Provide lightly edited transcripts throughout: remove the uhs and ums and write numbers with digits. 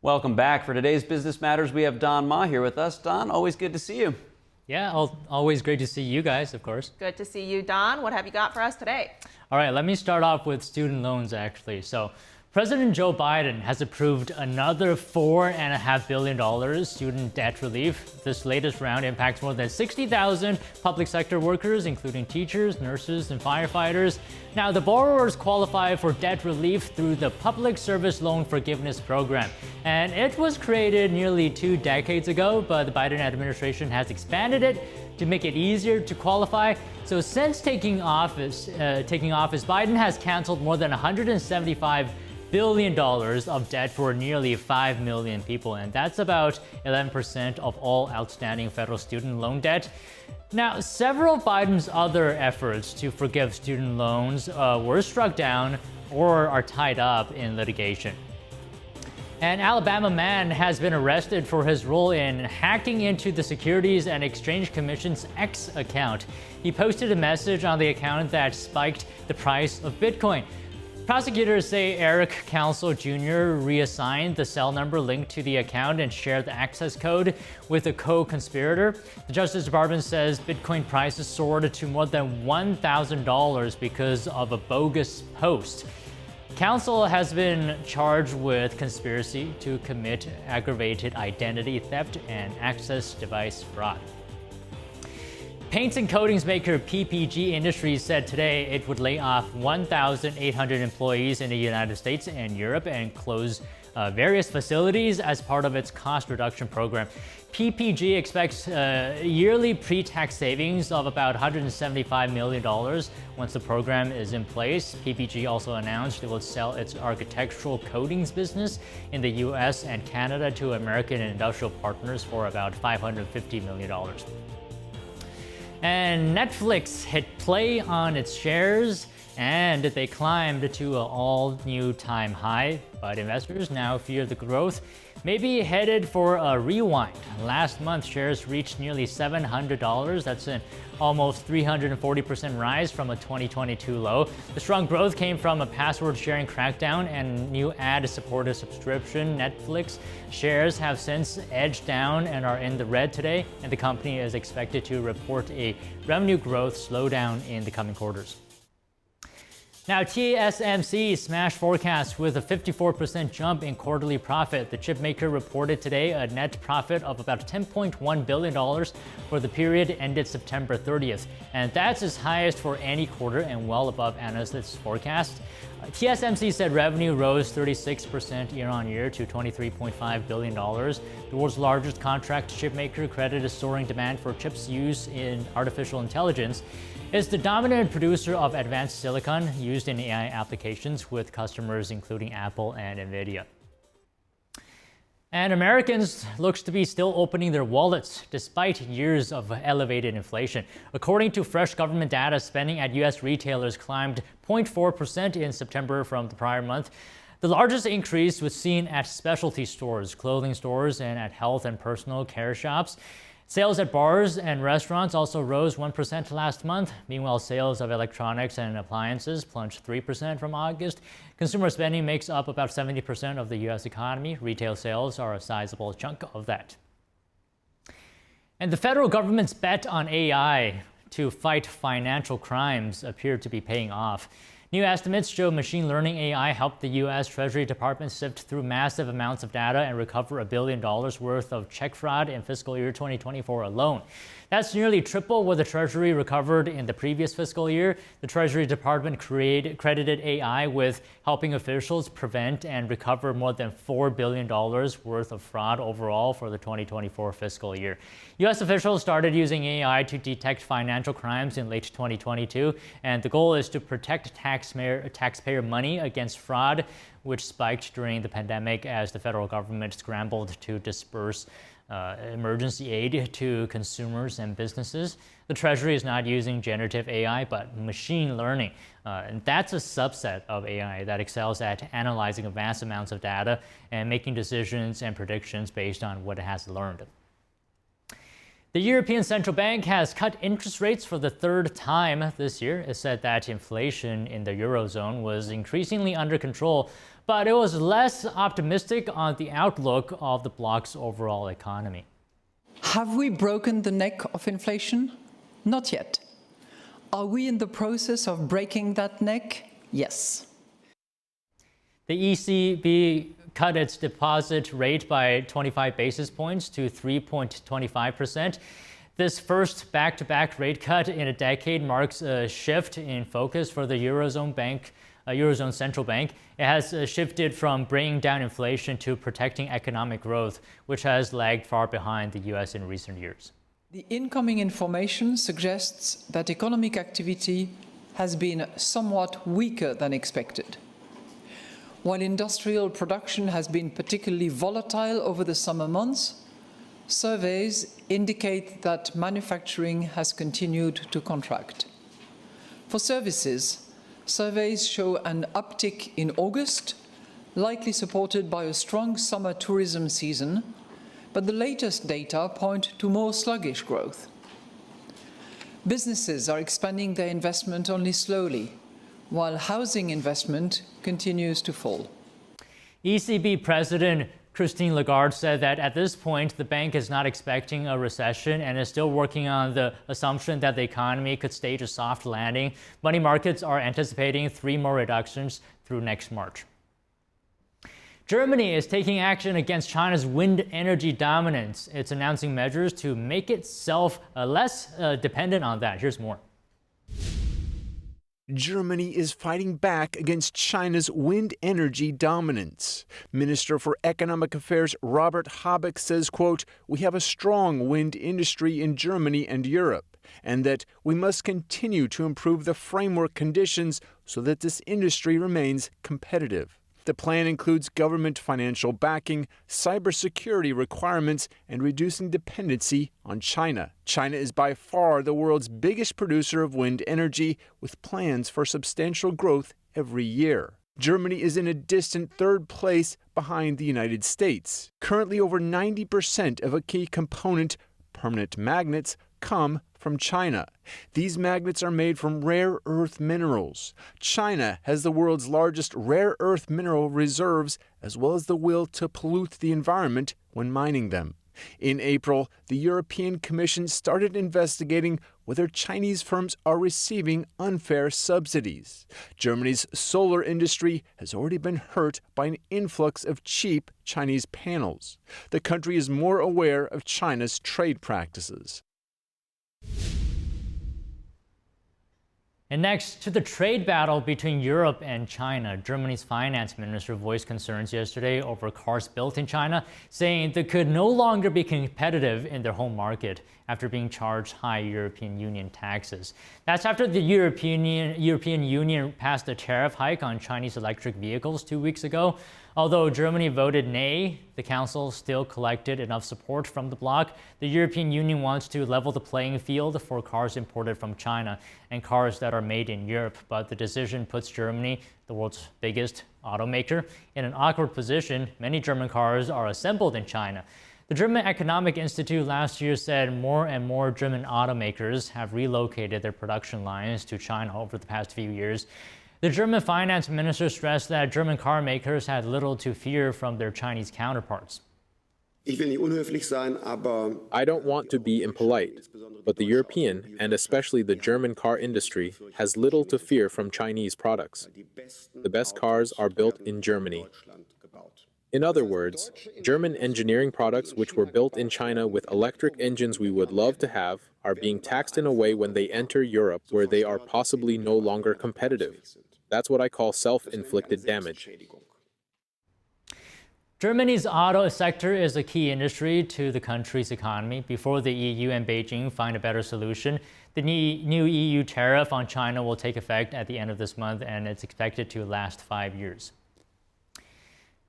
Welcome back. For today's Business Matters, we have Don Ma here with us. Don, always good to see you. Yeah, always great to see you guys, of course. Good to see you, Don. What have you got for us today? All right, let me start off with student loans, actually. So President Joe Biden has approved another $4.5 billion student debt relief. This latest round impacts more than 60,000 public sector workers, including teachers, nurses, and firefighters. Now, the borrowers qualify for debt relief through the Public Service Loan Forgiveness Program. And it was created nearly 2 decades ago, but the Biden administration has expanded it to make it easier to qualify. So since taking office, Biden has canceled more than $175 billion of debt for nearly 5 million people, and that's about 11% of all outstanding federal student loan debt. Now, several of Biden's other efforts to forgive student loans were struck down or are tied up in litigation. An Alabama man has been arrested for his role in hacking into the Securities and Exchange Commission's X account. He posted a message on the account that spiked the price of Bitcoin. Prosecutors say Eric Council Jr. reassigned the cell number linked to the account and shared the access code with a co-conspirator. The Justice Department says Bitcoin prices soared to more than $1,000 because of a bogus post. Council has been charged with conspiracy to commit aggravated identity theft and access device fraud. Paints and coatings maker PPG Industries said today it would lay off 1,800 employees in the United States and Europe and close various facilities as part of its cost reduction program. PPG expects yearly pre-tax savings of about $175 million once the program is in place. PPG also announced it will sell its architectural coatings business in the U.S. and Canada to American industrial partners for about $550 million. And Netflix hit play on its shares and they climbed to an all-new-time high, but investors now fear the growth may be headed for a rewind. Last month, shares reached nearly $700. That's an almost 340% rise from a 2022 low. The strong growth came from a password-sharing crackdown and new ad-supported subscription. Netflix shares have since edged down and are in the red today, and the company is expected to report a revenue growth slowdown in the coming quarters. Now, TSMC smashed forecasts with a 54% jump in quarterly profit. The chipmaker reported today a net profit of about $10.1 billion for the period ended September 30th. And that's its highest for any quarter and well above analysts' forecast. TSMC said revenue rose 36% year-on-year to $23.5 billion. The world's largest contract chipmaker credited soaring demand for chips used in artificial intelligence. It's the dominant producer of advanced silicon used in AI applications with customers including Apple and Nvidia. And Americans looks to be still opening their wallets despite years of elevated inflation. According to fresh government data, spending at U.S. retailers climbed 0.4% in September from the prior month. The largest increase was seen at specialty stores, clothing stores, and at health and personal care shops. Sales at bars and restaurants also rose 1% last month. Meanwhile, sales of electronics and appliances plunged 3% from August. Consumer spending makes up about 70% of the U.S. economy. Retail sales are a sizable chunk of that. And the federal government's bet on AI to fight financial crimes appear to be paying off. New estimates show machine learning AI helped the U.S. Treasury Department sift through massive amounts of data and recover $1 billion worth of check fraud in fiscal year 2024 alone. That's nearly triple what the Treasury recovered in the previous fiscal year. The Treasury Department credited AI with helping officials prevent and recover more than $4 billion worth of fraud overall for the 2024 fiscal year. U.S. officials started using AI to detect financial crimes in late 2022, and the goal is to protect taxpayer money against fraud, which spiked during the pandemic as the federal government scrambled to disperse emergency aid to consumers and businesses. The Treasury is not using generative AI, but machine learning. And that's a subset of AI that excels at analyzing vast amounts of data and making decisions and predictions based on what it has learned. The European Central Bank has cut interest rates for the third time this year. It said that inflation in the Eurozone was increasingly under control, but it was less optimistic on the outlook of the bloc's overall economy. Have we broken the neck of inflation? Not yet. Are we in the process of breaking that neck? Yes. The ECB cut its deposit rate by 25 basis points to 3.25%. This first back-to-back rate cut in a decade marks a shift in focus for the Eurozone Central Bank. It has shifted from bringing down inflation to protecting economic growth, which has lagged far behind the U.S. in recent years. The incoming information suggests that economic activity has been somewhat weaker than expected. While industrial production has been particularly volatile over the summer months, surveys indicate that manufacturing has continued to contract. For services, surveys show an uptick in August, likely supported by a strong summer tourism season, but the latest data point to more sluggish growth. Businesses are expanding their investment only slowly, while housing investment continues to fall. ECB President Christine Lagarde said that at this point, the bank is not expecting a recession and is still working on the assumption that the economy could stage a soft landing. Money markets are anticipating 3 more reductions through next March. Germany is taking action against China's wind energy dominance. It's announcing measures to make itself less dependent on that. Here's more. Germany is fighting back against China's wind energy dominance. Minister for Economic Affairs Robert Habeck says, quote, "We have a strong wind industry in Germany and Europe, and that we must continue to improve the framework conditions so that this industry remains competitive." The plan includes government financial backing, cybersecurity requirements, and reducing dependency on China. China is by far the world's biggest producer of wind energy, with plans for substantial growth every year. Germany is in a distant third place behind the United States. Currently, over 90% of a key component, permanent magnets, come from China. These magnets are made from rare earth minerals. China has the world's largest rare earth mineral reserves, as well as the will to pollute the environment when mining them. In April, the European Commission started investigating whether Chinese firms are receiving unfair subsidies. Germany's solar industry has already been hurt by an influx of cheap Chinese panels. The country is more aware of China's trade practices. And next, to the trade battle between Europe and China. Germany's finance minister voiced concerns yesterday over cars built in China, saying they could no longer be competitive in their home market after being charged high European Union taxes. That's after the European Union passed a tariff hike on Chinese electric vehicles 2 weeks ago. Although Germany voted nay, the Council still collected enough support from the bloc. The European Union wants to level the playing field for cars imported from China and cars that are made in Europe. But the decision puts Germany, the world's biggest automaker, in an awkward position. Many German cars are assembled in China. The German Economic Institute last year said more and more German automakers have relocated their production lines to China over the past few years. The German finance minister stressed that German car makers had little to fear from their Chinese counterparts. I don't want to be impolite, but the European, and especially the German car industry, has little to fear from Chinese products. The best cars are built in Germany. In other words, German engineering products which were built in China with electric engines we would love to have are being taxed in a way when they enter Europe where they are possibly no longer competitive. That's what I call self-inflicted damage. Germany's auto sector is a key industry to the country's economy. Before the EU and Beijing find a better solution, the new EU tariff on China will take effect at the end of this month, and it's expected to last 5 years.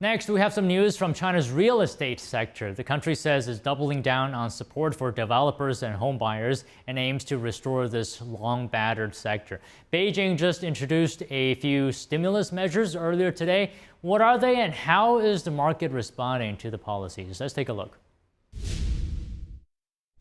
Next, we have some news from China's real estate sector. The country says it's doubling down on support for developers and home buyers and aims to restore this long-battered sector. Beijing just introduced a few stimulus measures earlier today. What are they and how is the market responding to the policies? Let's take a look.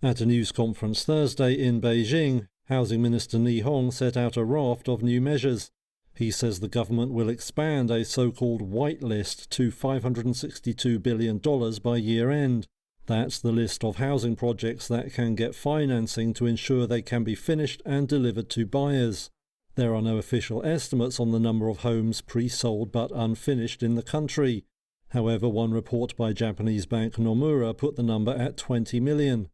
At a news conference Thursday in Beijing, Housing Minister Ni Hong set out a raft of new measures. He says the government will expand a so-called white list to $562 billion by year-end. That's the list of housing projects that can get financing to ensure they can be finished and delivered to buyers. There are no official estimates on the number of homes pre-sold but unfinished in the country. However, one report by Japanese bank Nomura put the number at 20 million.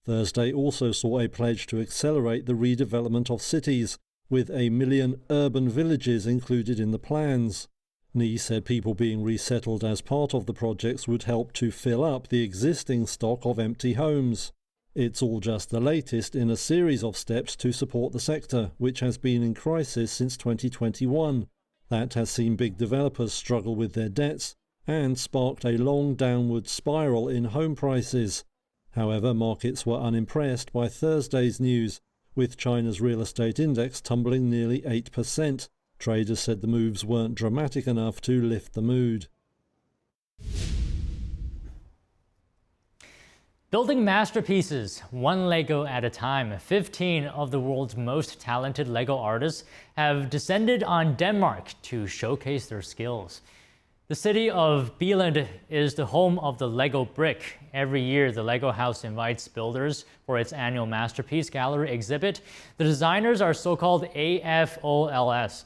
Thursday also saw a pledge to accelerate the redevelopment of cities, with 1 million urban villages included in the plans. Ni said people being resettled as part of the projects would help to fill up the existing stock of empty homes. It's all just the latest in a series of steps to support the sector, which has been in crisis since 2021. That has seen big developers struggle with their debts and sparked a long downward spiral in home prices. However, markets were unimpressed by Thursday's news, with China's real estate index tumbling nearly 8%. Traders said the moves weren't dramatic enough to lift the mood. Building masterpieces, one Lego at a time. 15 of the world's most talented Lego artists have descended on Denmark to showcase their skills. The city of Billund is the home of the Lego brick. Every year, the Lego house invites builders for its annual Masterpiece Gallery exhibit. The designers are so-called AFOLS,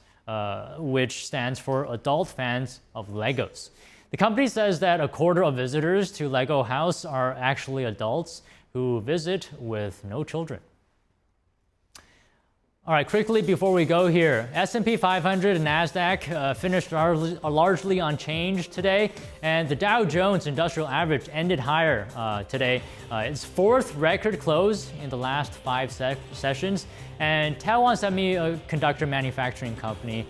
which stands for Adult Fans of Legos. The company says that a quarter of visitors to Lego House are actually adults who visit with no children. All right, quickly before we go here, S&P 500 and NASDAQ finished largely unchanged today, and the Dow Jones Industrial Average ended higher today. Its fourth record close in the last 5 sessions, and Taiwan Semiconductor Manufacturing Company,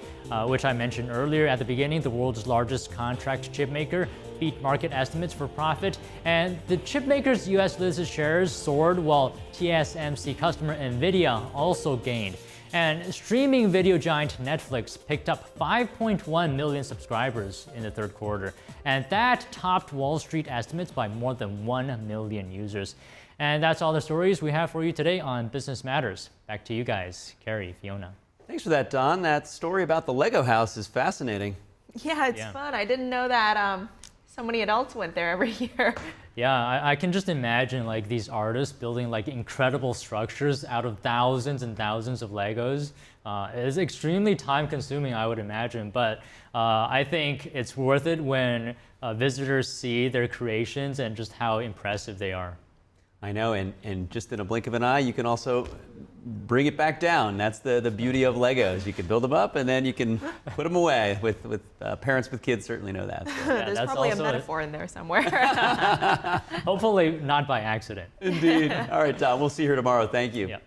which I mentioned earlier at the beginning, the world's largest contract chip maker, beat market estimates for profit, and the chip maker's US listed shares soared while TSMC customer Nvidia also gained. And streaming video giant Netflix picked up 5.1 million subscribers in the third quarter, and that topped Wall Street estimates by more than 1 million users. And that's all the stories we have for you today on Business Matters. Back to you guys, Carrie, Fiona. Thanks for that, Don. That story about the Lego house is fascinating. Yeah, it's fun. I didn't know that so many adults went there every year. Yeah, I can just imagine like these artists building like incredible structures out of thousands and thousands of Legos. It's extremely time consuming, I would imagine, but I think it's worth it when visitors see their creations and just how impressive they are. I know, and just in a blink of an eye, you can also bring it back down. That's the beauty of Legos. You can build them up and then you can put them away. With parents with kids certainly know that. So. Yeah, There's that's probably a also metaphor in there somewhere. Hopefully not by accident. Indeed. All right, Tom, we'll see you here tomorrow. Thank you. Yeah.